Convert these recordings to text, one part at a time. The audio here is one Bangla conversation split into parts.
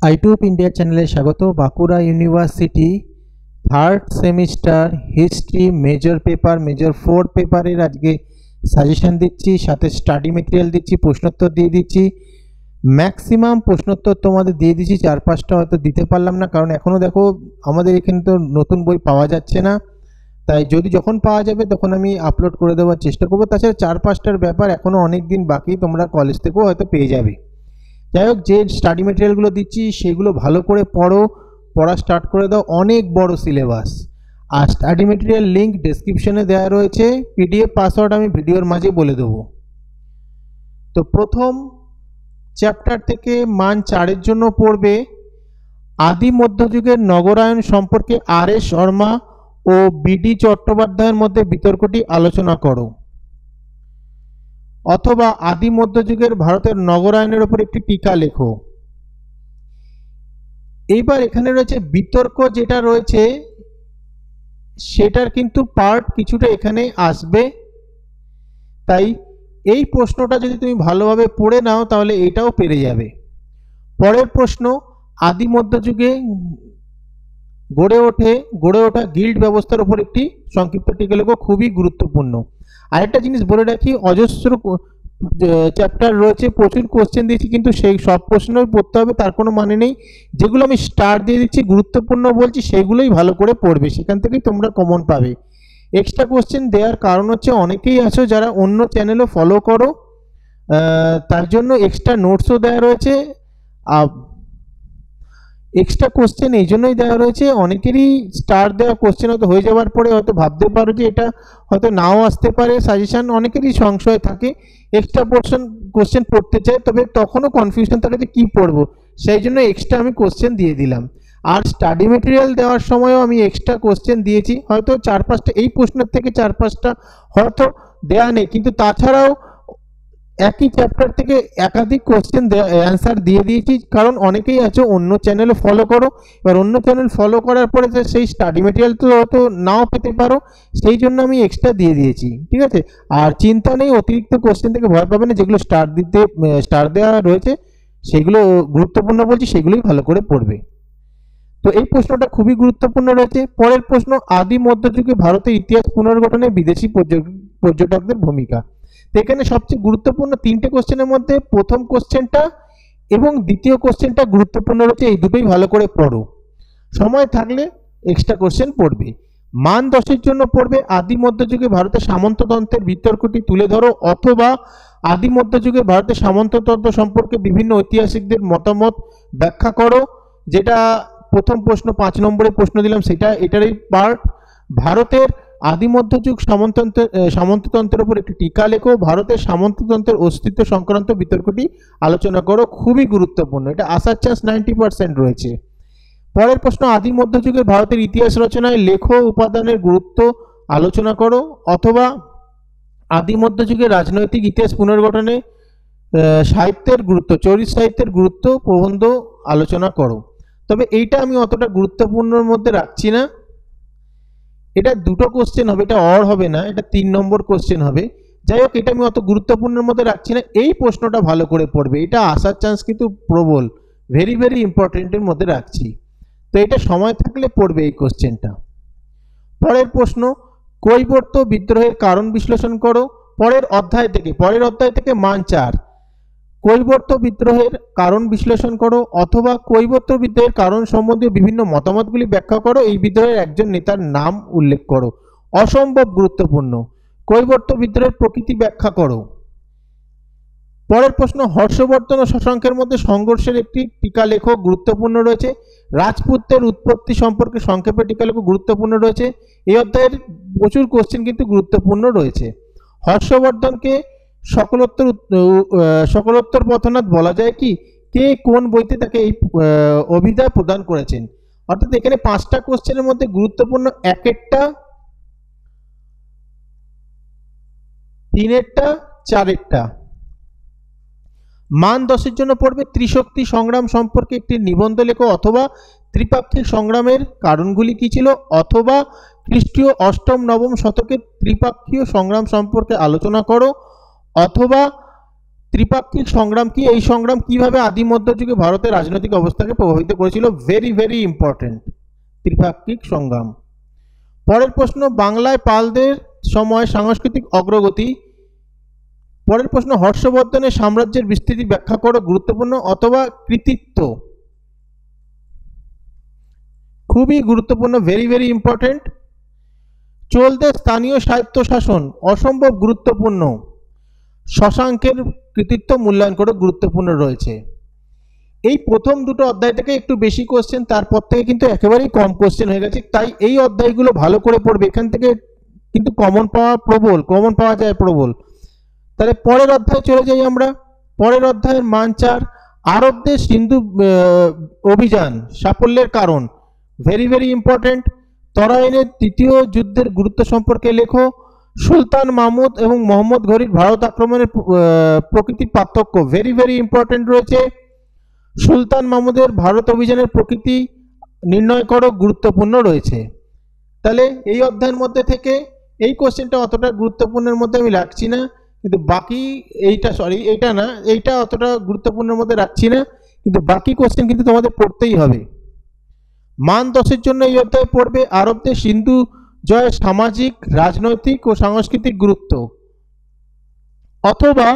আইটিউব ইন্ডিয়া চ্যানেলে স্বাগত। Bankura university third semester history major 4 পেপারের আজকে সাজেশন দিচ্ছি, সাথে স্টাডি মেটেরিয়াল দিচ্ছি, প্রশ্নোত্তর দিয়ে দিচ্ছি। ম্যাক্সিমাম প্রশ্নোত্তর তোমাদের দিয়ে দিচ্ছি, 4-5টা হয়তো দিতে পারলাম না, কারণ এখনও দেখো আমাদের এখানে তো নতুন বই পাওয়া যাচ্ছে না, তাই যখন পাওয়া যাবে তখন আমি আপলোড করে দেওয়ার চেষ্টা করবো। তাছাড়া 4-5টার ব্যাপার এখনও অনেক দিন বাকি, তোমরা কলেজ থেকেও হয়তো পেয়ে যাবে। যাই হোক, যে স্টাডি মেটেরিয়ালগুলো দিচ্ছি সেগুলো ভালো করে পড়া স্টার্ট করে দাও। অনেক বড় সিলেবাস, আর স্টাডি মেটেরিয়াল লিঙ্ক ডেসক্রিপশনে দেওয়া রয়েছে, পিডিএফ পাসওয়ার্ড আমি ভিডিওর মাঝে বলে দেবো। তো প্রথম চ্যাপ্টার থেকে মান 4-এর জন্য পড়বে আদি মধ্যযুগের নগরায়ণ সম্পর্কে আর.এস. শর্মা ও বি.ডি. চট্টোপাধ্যায়ের মধ্যে বিতর্কটি আলোচনা করো, অথবা আদি মধ্যযুগের ভারতের নগরায়নের উপর একটি টিকা লেখো। এইবার এখানে রয়েছে বিতর্ক, যেটা রয়েছে সেটার কিন্তু পার্ট কিছুটা এখানে আসবে, তাই এই প্রশ্নটা যদি তুমি ভালোভাবে পড়ে নাও তাহলে এটাও পেরে যাবে। পরের প্রশ্ন, আদি মধ্যযুগে গড়ে ওঠা গিল্ড ব্যবস্থার উপর একটি সংক্ষিপ্ত টিকা লেখো, খুবই গুরুত্বপূর্ণ। আরেকটা জিনিস বলে রাখি, অজস্র চ্যাপ্টার রয়েছে, প্রচুর কোশ্চেন দিয়েছি, কিন্তু সেই সব প্রশ্নই পড়তে হবে তার কোনো মানে নেই। যেগুলো আমি স্টার দিয়ে দিচ্ছি, গুরুত্বপূর্ণ বলছি, সেগুলোই ভালো করে পড়বে, সেখান থেকেই তোমরা কমন পাবে। এক্সট্রা কোশ্চেন দেওয়ার কারণ হচ্ছে অনেকেই আছো যারা অন্য চ্যানেলও ফলো করো, তার জন্য এক্সট্রা নোটসও দেওয়া রয়েছে। এক্সট্রা কোশ্চেন এই জন্যই দেওয়া রয়েছে, অনেকেরই স্টার দেওয়া কোশ্চেন হয়তো হয়ে যাওয়ার পরে হয়তো ভাবতে পারো যে এটা হয়তো নাও আসতে পারে সাজেশন, অনেকেরই সংশয় থাকে, এক্সট্রা কোশ্চেন পড়তে চায়, তবে তখনও কনফিউশন থাকে যে কী পড়বো, সেই জন্য এক্সট্রা আমি কোশ্চেন দিয়ে দিলাম। আর স্টাডি মেটেরিয়াল দেওয়ার সময়ও আমি এক্সট্রা কোশ্চেন দিয়েছি, হয়তো 4-5টা এই প্রশ্নের থেকে 4-5টা হয়তো দেওয়া নেই, কিন্তু তাছাড়াও একই চ্যাপ্টার থেকে একাধিক কোশ্চেন অ্যান্সার দিয়ে দিয়েছি, কারণ অনেকেই আছে অন্য চ্যানেলে ফলো করো, এবার অন্য চ্যানেল ফলো করার পরে সেই স্টাডি মেটেরিয়াল তো হয়তো নাও পেতে পারো, সেই জন্য আমি এক্সট্রা দিয়ে দিয়েছি, ঠিক আছে। আর চিন্তা নেই, অতিরিক্ত কোশ্চেন থেকে ভয় পাবে না, যেগুলো স্টার দেওয়া রয়েছে সেগুলো গুরুত্বপূর্ণ বলছি, সেগুলোই ভালো করে পড়বে। তো এই প্রশ্নটা খুবই গুরুত্বপূর্ণ রয়েছে। পরের প্রশ্ন, আদি মধ্যযুগে ভারতের ইতিহাস পুনর্গঠনে বিদেশি পর্যটকদের ভূমিকা। তো এখানে সবচেয়ে গুরুত্বপূর্ণ 3টে কোশ্চেনের মধ্যে প্রথম কোশ্চেনটা এবং দ্বিতীয় কোশ্চেনটা গুরুত্বপূর্ণ রয়েছে, এই দুটোই ভালো করে পড়ো, সময় থাকলে এক্সট্রা কোশ্চেন পড়বে। মান 10-এর জন্য পড়বে আদি মধ্যযুগে ভারতের সামন্ততন্ত্রের বিতর্কটি তুলে ধরো, অথবা আদি মধ্যযুগে ভারতের সামন্ততন্ত্র সম্পর্কে বিভিন্ন ঐতিহাসিকদের মতামত ব্যাখ্যা করো, যেটা প্রথম প্রশ্ন 5 নম্বরের প্রশ্ন দিলাম, সেটা এটারই পার্ট। ভারতের আদি মধ্যযুগ সামন্ততন্ত্রের উপর একটি টিকা লেখো, ভারতের সামন্ততন্ত্রের অস্তিত্ব সংক্রান্ত বিতর্কটি আলোচনা করো, খুবই গুরুত্বপূর্ণ, এটা আসার চান্স 90% রয়েছে। পরের প্রশ্ন, আদি মধ্যযুগের ভারতের ইতিহাস রচনায় লেখো উপাদানের গুরুত্ব আলোচনা করো, অথবা আদি মধ্যযুগের রাজনৈতিক ইতিহাস পুনর্গঠনে সাহিত্যের গুরুত্ব, চরিত সাহিত্যের গুরুত্ব প্রবন্ধ আলোচনা করো। তবে এইটা আমি অতটা গুরুত্বপূর্ণর মধ্যে রাখছি না, এটা 2টো কোশ্চেন হবে, এটা অর হবে না, এটা 3 নম্বর কোশ্চেন হবে। যাই হোক, এটা আমি অত গুরুত্বপূর্ণের মধ্যে রাখছি না, এই প্রশ্নটা ভালো করে পড়বে, এটা আসার চান্স কিন্তু প্রবল, ভেরি ভেরি ইম্পর্টেন্টের মধ্যে রাখছি, তো এটা সময় থাকলে পড়বে এই কোশ্চেনটা। পরের প্রশ্ন, কৈবর্ত বিদ্রোহের কারণ বিশ্লেষণ করো, পরের অধ্যায় থেকে মান 4, কৈবর্ত বিদ্রোহের কারণ বিশ্লেষণ করো, অথবা কৈবর্ত বিদ্রোহের কারণ সম্বন্ধীয় বিভিন্ন মতামতগুলি ব্যাখ্যা করো, এই বিদ্রোহের একজন নেতার নাম উল্লেখ করো। অসম্ভব গুরুত্বপূর্ণ, কৈবর্ত বিদ্রোহের প্রকৃতি ব্যাখ্যা করো। পরের প্রশ্ন, হর্ষবর্ধন ও শশাঙ্কের মধ্যে সংঘর্ষের একটি টিকা লেখো, গুরুত্বপূর্ণ রয়েছে। রাজপুতের উৎপত্তি সম্পর্কে সংক্ষেপে টিকা লেখো, গুরুত্বপূর্ণ রয়েছে। এই অধ্যায়ের প্রচুর কোশ্চেন কিন্তু গুরুত্বপূর্ণ রয়েছে। হর্ষবর্ধনকে সকলোত্তর পথনাথ বলা যায় কি, কে কোন বইতে তাকে এই অভিধা প্রদান করেছেন। অর্থাৎ এখানে 5টা কোশ্চেনের মধ্যে গুরুত্বপূর্ণ 1-এরটা, 3-এরটা, 4-এরটা। মান 10-এর জন্য পড়বে ত্রিশক্তি সংগ্রাম সম্পর্কে একটি নিবন্ধ লেখো, অথবা ত্রিপাক্ষিক সংগ্রামের কারণগুলি কি ছিল, অথবা খ্রিস্টীয় 8ম-9ম শতকের ত্রিপাক্ষীয় সংগ্রাম সম্পর্কে আলোচনা করো, অথবা ত্রিপাক্ষিক সংগ্রাম কি? এই সংগ্রাম কিভাবে আদি মধ্যযুগে ভারতের রাজনৈতিক অবস্থাকে প্রভাবিত করেছিল? ভেরি ভেরি ইম্পর্টেন্ট, ত্রিপাক্ষিক সংগ্রাম। পরের প্রশ্ন, বাংলায় পালদের সময় সাংস্কৃতিক অগ্রগতি। পরের প্রশ্ন, হর্ষবর্ধনের সাম্রাজ্যের বিস্তৃতি ব্যাখ্যা করো, গুরুত্বপূর্ণ অথবা কৃতিত্ব। খুবই গুরুত্বপূর্ণ, ভেরি ভেরি ইম্পর্টেন্ট। চোলদের স্থানীয় স্বায়ত্ত শাসন অসম্ভব গুরুত্বপূর্ণ, শশাঙ্কের কৃতিত্ব মূল্যায়ন করে, গুরুত্বপূর্ণ রয়েছে। এই প্রথম দুটো অধ্যায় থেকে একটু বেশি কোশ্চেন, তারপর থেকে কিন্তু একেবারেই কম কোশ্চেন হয়ে গেছে, তাই এই অধ্যায়গুলো ভালো করে পড়বে, এখান থেকে কিন্তু কমন পাওয়া যায় প্রবল। তাহলে পরের অধ্যায়ে চলে যাই আমরা। পরের অধ্যায়ের মান 4, আরবদের সিন্ধু অভিযান সাফল্যের কারণ, ভেরি ভেরি ইম্পর্টেন্ট। তরাইনের তৃতীয় যুদ্ধের গুরুত্ব সম্পর্কে লেখো। সুলতান মাহমুদ এবং মোহাম্মদ ঘুরির ভারত আক্রমণের প্রকৃতির পার্থক্য, ভেরি ভেরি ইম্পর্টেন্ট রয়েছে। সুলতান মাহমুদের ভারত অভিযানের প্রকৃতি নির্ণয় করো, গুরুত্বপূর্ণ রয়েছে। তাহলে এই অধ্যায়ের মধ্যে থেকে এই কোশ্চেনটা অতটা গুরুত্বপূর্ণের মধ্যে আমি রাখছি না, কিন্তু বাকি এইটা অতটা গুরুত্বপূর্ণের মধ্যে রাখছি না, কিন্তু বাকি কোশ্চেন কিন্তু তোমাদের পড়তেই হবে। মান 10-এর জন্য এই অধ্যায় পড়বে আরবদের সিন্ধু জয়ের সামাজিক, রাজনৈতিক ও সাংস্কৃতিক গুরুত্ব, অথবা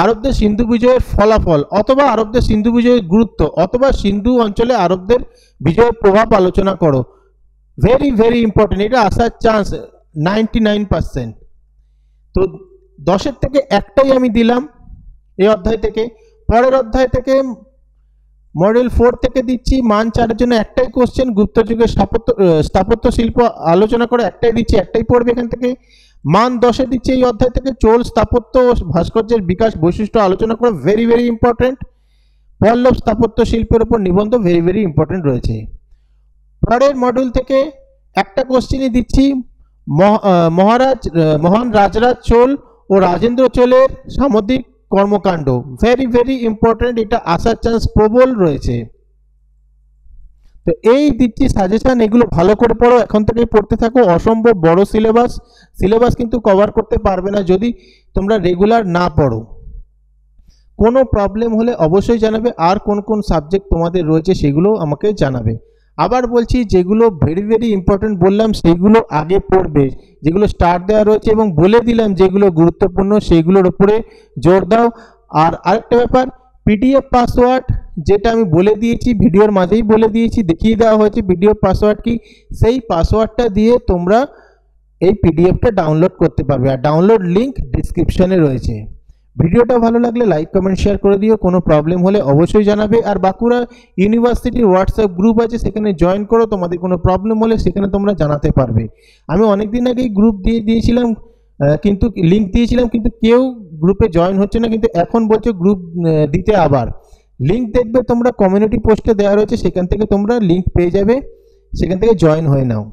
আরবদের সিন্ধু বিজয়ের ফলাফল, অথবা আরবদের সিন্ধু বিজয়ের গুরুত্ব, অথবা সিন্ধু অঞ্চলে আরবদের বিজয়ের প্রভাব আলোচনা করো। ভেরি ভেরি ইম্পর্টেন্ট, এটা আসার চান্স 99%। তো 10-এর থেকে একটাই আমি দিলাম এই অধ্যায় থেকে। পরের অধ্যায় থেকে মডেল 4 থেকে দিচ্ছি মান 4-এর জন্য একটাই কোশ্চেন, গুপ্ত যুগের স্থাপত্য শিল্প আলোচনা করে একটাই দিচ্ছি, একটাই পড়বে এখান থেকে। মান 10-এ দিচ্ছি এই অধ্যায় থেকে চোল স্থাপত্য ও ভাস্কর্যের বিকাশ বৈশিষ্ট্য আলোচনা করে, ভেরি ভেরি ইম্পর্টেন্ট। পল্লব স্থাপত্য শিল্পের উপর নিবন্ধ, ভেরি ভেরি ইম্পর্টেন্ট রয়েছে। পরের মডিউল থেকে একটা কোশ্চেনই দিচ্ছি, মহান রাজরাজ চোল ও রাজেন্দ্র চোলের সামুদ্রিক কর্মকাণ্ড, ভেরি ভেরি ইম্পর্টেন্ট, এটা আসার চান্স প্রবল রয়েছে। তো এই দিচ্ছি সাজেশন, এগুলো ভালো করে পড়ো, এখন থেকেই পড়তে থাকো। অসম্ভব বড় সিলেবাস কিন্তু কভার করতে পারবে না যদি তোমরা রেগুলার না পড়ো। কোনো প্রবলেম হলে অবশ্যই জানাবে, আর কোন কোন সাবজেক্ট তোমাদের রয়েছে সেগুলো আমাকে জানাবে। আবার বলছি, যেগুলো ভেরি ভেরি ইম্পর্টেন্ট বললাম সেগুলো আগে পড়বে, যেগুলো স্টার দেওয়া রয়েছে, এবং বলে দিলাম যেগুলো গুরুত্বপূর্ণ সেগুলোর উপরে জোর দাও। আর আরেকটা ব্যাপার, পিডিএফ পাসওয়ার্ড যেটা আমি বলে দিয়েছি, ভিডিওর মাঝেই বলে দিয়েছি, দেখিয়ে দেওয়া হয়েছে পিডিএফ পাসওয়ার্ড কি, সেই পাসওয়ার্ডটা দিয়ে তোমরা এই পিডিএফটা ডাউনলোড করতে পারবে, আর ডাউনলোড লিঙ্ক ডিসক্রিপশনে রয়েছে। ভিডিওটা ভালো লাগলে লাইক কমেন্ট শেয়ার করে দিও, কোনো প্রবলেম হলে অবশ্যই জানাবে। আর বাঁকুড়া ইউনিভার্সিটির হোয়াটসঅ্যাপ গ্রুপ আছে, সেখানে জয়েন করো, তোমাদের কোনো প্রবলেম হলে সেখানে তোমরা জানাতে পারবে। আমি অনেকদিন আগেই গ্রুপ দিয়েছিলাম, কিন্তু লিঙ্ক দিয়েছিলাম, কিন্তু কেউ গ্রুপে জয়েন হচ্ছে না, কিন্তু এখন বলছে গ্রুপ দিতে। আবার লিঙ্ক দেখবে তোমরা কমিউনিটি পোস্টে দেওয়া রয়েছে, সেখান থেকে তোমরা লিঙ্ক পেয়ে যাবে, সেখান থেকে জয়েন হয়ে নাও।